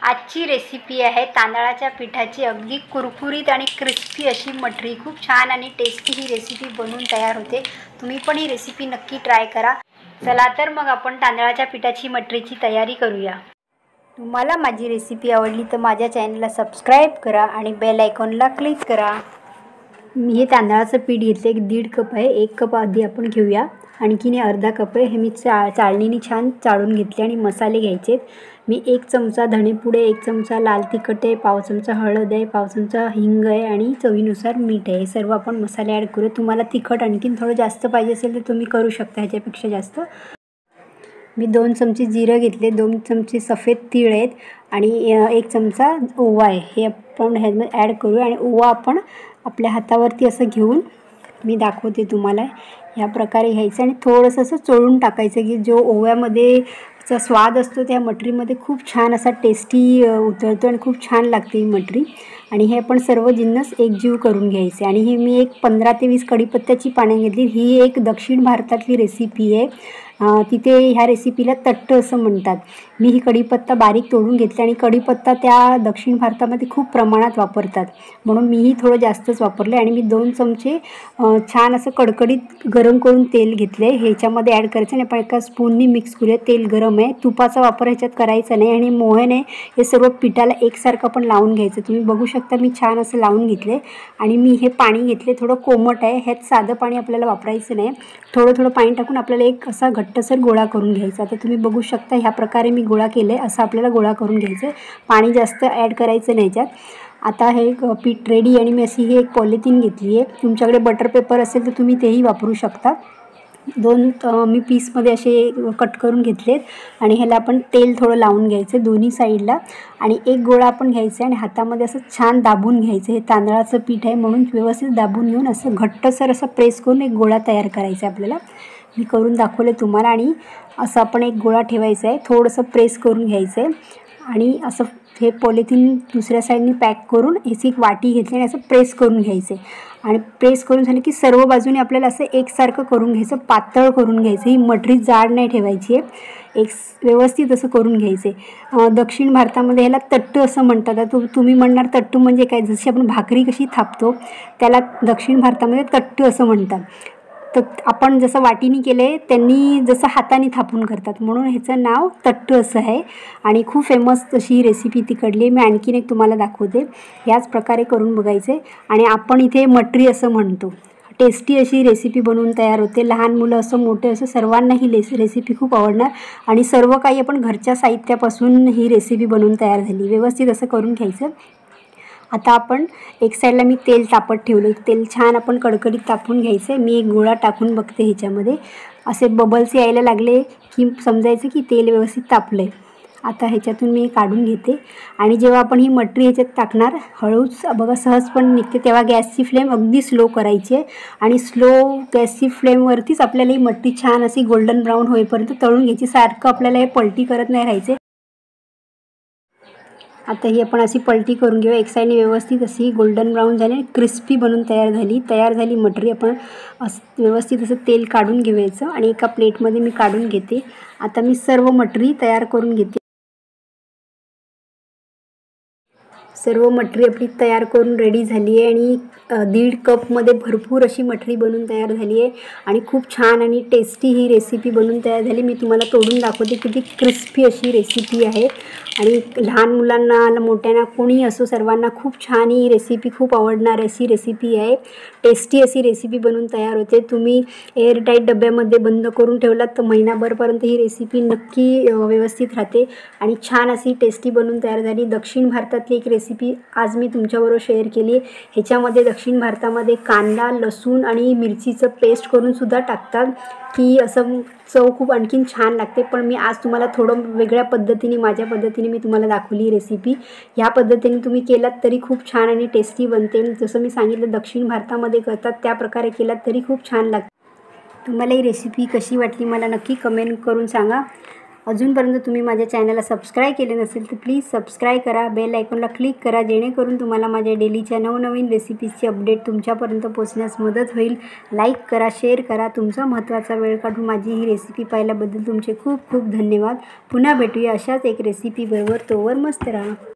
आजची रेसिपी आहे तांदळाच्या पिठाची अगदी कुरकुरीत आणि क्रिस्पी अशी मठरी। खूप छान आणि टेस्टी ही रेसिपी बनवून तयार होते। तुम्ही पण ही रेसिपी नक्की ट्राय करा। चला तर मग आपण तांदळाच्या पिठाची मठरीची तयारी करूया। तुम्हाला माझी रेसिपी आवडली तर माझ्या चॅनलला सबस्क्राइब करा आणि बेल आयकॉनला क्लिक करा। मी हे तांदळाचं पीठ घेतले, 1.5 कप आहे। 1 कप आधी आपण घेऊया, आणखीन हे अर्धा कप आहे। हे मी चाळणीने छान चाळून घेतले आणि मसाले घ्यायचे। मी 1 चमचा धणेपूड आहे, 1 चमचा लाल तिखट आहे, पाव चमचा हळद आहे, पाव चमचा हिंग आहे आणि चवीनुसार मीठ आहे। हे सर्व आपण मसाले ॲड करू। तुम्हाला तिखट आणखीन थोडं जास्त पाहिजे असेल तर तुम्ही करू शकता ह्याच्यापेक्षा जास्त। मी 2 चमचे जिरं घेतले, 2 चमचे सफेद तीळ आहेत आणि 1 चमचा ओवा आहे। हे आपण ह्यामध्ये ॲड करू आणि ओवा आपण आपल्या हातावरती असं घेऊन मी दाखवते तुम्हाला। या प्रकारे घ्यायचं आणि थोडंसं असं चोळून टाकायचं की जो ओव्यामध्ये चा स्वाद असतो त्या मठरीमध्ये खूप छान असा टेस्टी उतरतो आणि खूप छान लागते ही मठरी। आणि हे आपण सर्व जिन्नस एकजीव करून घ्यायचे। आणि ही मी 15 ते 20 कढीपत्त्याची पाने घेतली। ही एक दक्षिण भारतातली रेसिपी आहे। तिथे ह्या रेसिपीला तट्ट असं म्हणतात। मी ही कढीपत्ता बारीक तोडून घेतली आणि कढीपत्ता त्या दक्षिण भारतामध्ये खूप प्रमाणात वापरतात, म्हणून मीही थोडं जास्तच वापरले। आणि मी 2 चमचे छान असं कडकडीत गरम करून तेल घेतले, ह्याच्यामध्ये ॲड करायचं आणि आपण एका स्पूननी मिक्स करूया। तेल गरम आहे, तुपाचा वापर ह्याच्यात करायचा नाही आणि मोहन हे सर्व पिठाला एकसारखं पण लावून घ्यायचं। तुम्ही बघू शकता मी छान असं लावून घेतले। आणि मी हे पाणी घेतले, थोडं कोमट आहे, ह्यात साधं पाणी आपल्याला वापरायचं नाही। थोडं पाणी टाकून आपल्याला एक असा घट्टसर गोळा करून घ्यायचा। तर तुम्ही बघू शकता ह्या प्रकारे मी गोळा केलं आहे, असं आपल्याला गोळा करून घ्यायचं आहे। पाणी जास्त ॲड करायचं नाही ह्याच्यात। आता हे पीठ रेडी आणि मी अशी ही एक पॉलिथिन घेतली आहे। तुमच्याकडे बटर पेपर असेल तर तुम्ही तेही वापरू शकता। 2 मी पीसमध्ये असे कट करून घेतलेत आणि ह्याला आपण तेल थोडं लावून घ्यायचं दोन्ही साईडला। आणि एक गोळा आपण घ्यायचा आणि हातामध्ये असं छान दाबून घ्यायचं। हे तांदळाचं पीठ आहे म्हणून व्यवस्थित दाबून घेऊन असं घट्टसर असं प्रेस करून एक गोळा तयार करायचा आपल्याला। मी करून दाखवले तुम्हाला। आणि असं आपण एक गोळा ठेवायचा आहे, थोडंसं प्रेस करून घ्यायचं आहे आणि असं हे पॉलिथिन दुसऱ्या साईडने पॅक करून याची एक वाटी घेतली आणि असं प्रेस करून घ्यायचं आहे। आणि प्रेस करून झालं की सर्व बाजूने आपल्याला असं एकसारखं करून घ्यायचं, पातळ करून घ्यायचं। ही मठरी जाड नाही ठेवायची आहे, एक व्यवस्थित असं करून घ्यायचं आहे। दक्षिण भारतामध्ये ह्याला तट्टू असं म्हणतात। तुम्ही म्हणणार तट्टू म्हणजे काय, जशी आपण भाकरी कशी थापतो त्याला दक्षिण भारतामध्ये तट्टू असं म्हणतात। तर आपण जसं वाटीने केले त्यांनी जसं हाताने थापून करतात, म्हणून ह्याचं नाव तट्टू असं आहे। आणि खूप फेमस तशी रेसिपी तिकडली मी आणखीन एक तुम्हाला दाखवते। याच प्रकारे करून बघायचे आणि आपण इथे मठरी असं म्हणतो। टेस्टी अशी रेसिपी बनवून तयार होते। लहान मुलं असो मोठे असो सर्वांना ही रेसिपी खूप आवडणार आणि सर्व काही आपण घरच्या साहित्यापासून ही रेसिपी बनवून तयार झाली। व्यवस्थित असं करून घ्यायचं। आता आपण एक साईडला मी तेल तापत ठेवलं, तेल छान आपण कडकडीत तापून घ्यायचं आहे। मी एक गोळा टाकून बघते ह्याच्यामध्ये, असे बबल्स यायला लागले की समजायचं की तेल व्यवस्थित तापलं आहे। आता ह्याच्यातून मी काढून घेते आणि जेव्हा आपण ही मठरी ह्याच्यात टाकणार हळूच बघा सहजपणे निघते, तेव्हा गॅसची फ्लेम अगदी स्लो करायची आहे आणि स्लो गॅसची फ्लेमवरतीच आपल्याला ही मठरी छान अशी गोल्डन ब्राऊन होईपर्यंत तळून घ्यायची। सारखं आपल्याला हे पलटी करत नाही राहायचे। आता ही आपण अशी पलटी करून घेऊया, एक साईडने व्यवस्थित अशी गोल्डन ब्राऊन झाली, क्रिस्पी बनून तयार झाली मठरी। आपण असं व्यवस्थित असं तेल काढून घ्यायचं आणि एका प्लेटमध्ये मी काढून घेते। आता मी सर्व मठरी तयार करून घेते। सर्व मठरी आपली तयार करून रेडी झाली आहे आणि 1.5 कपमध्ये भरपूर अशी मठरी बनवून तयार झाली आहे आणि खूप छान आणि टेस्टी ही रेसिपी बनवून तयार झाली। मी तुम्हाला तोडून दाखवते, किती क्रिस्पी अशी रेसिपी आहे आणि लहान मुलांना मोठ्यांना कोणी असो सर्वांना खूप छान ही रेसिपी खूप आवडणार अशी रेसिपी आहे। टेस्टी अशी रेसिपी बनवून तयार होते। तुम्ही एअरटाईट डब्यामध्ये बंद करून ठेवलात तर महिनाभरपर्यंत ही रेसिपी नक्की व्यवस्थित राहते आणि छान अशी टेस्टी बनवून तयार झाली। दक्षिण भारतातली एक रेसिपी आज मी तुमच्याबरोबर शेअर केली। ह्याच्यामध्ये दक्षिण भारतामध्ये कांदा लसूण आणि मिरचीचं पेस्ट करून सुद्धा टाकतात, की असं चव खूप आणखीन छान लागते। पण मी आज तुम्हाला थोडं वेगळ्या पद्धतीने माझ्या पद्धतीने मी तुम्हाला दाखवली रेसिपी। ह्या पद्धतीने तुम्ही केलात तरी खूप छान आणि टेस्टी बनते। जसं मी सांगितलं दक्षिण भारतामध्ये करतात त्या प्रकारे केलात तरी खूप छान लागते। तुम्हाला ही रेसिपी कशी वाटली मला नक्की कमेंट करून सांगा। अजूनपर्यंत तुम्ही माझ्या चॅनलला सबस्क्राईब केले नसेल तर प्लीज सबस्क्राईब करा, बेल आयकॉनला क्लिक करा, जेणेकरून तुम्हाला माझ्या डेलीच्या नवनवीन रेसिपीजची अपडेट तुमच्यापर्यंत पोहोचण्यास मदत होईल. लाईक करा, शेअर करा. तुमचा महत्त्वाचा वेळ काढून माझी ही रेसिपी पाहिल्याबद्दल तुमचे खूप खूप धन्यवाद. पुन्हा भेटूया अशाच एक रेसिपीबरोबर. तोवर मस्त राहा.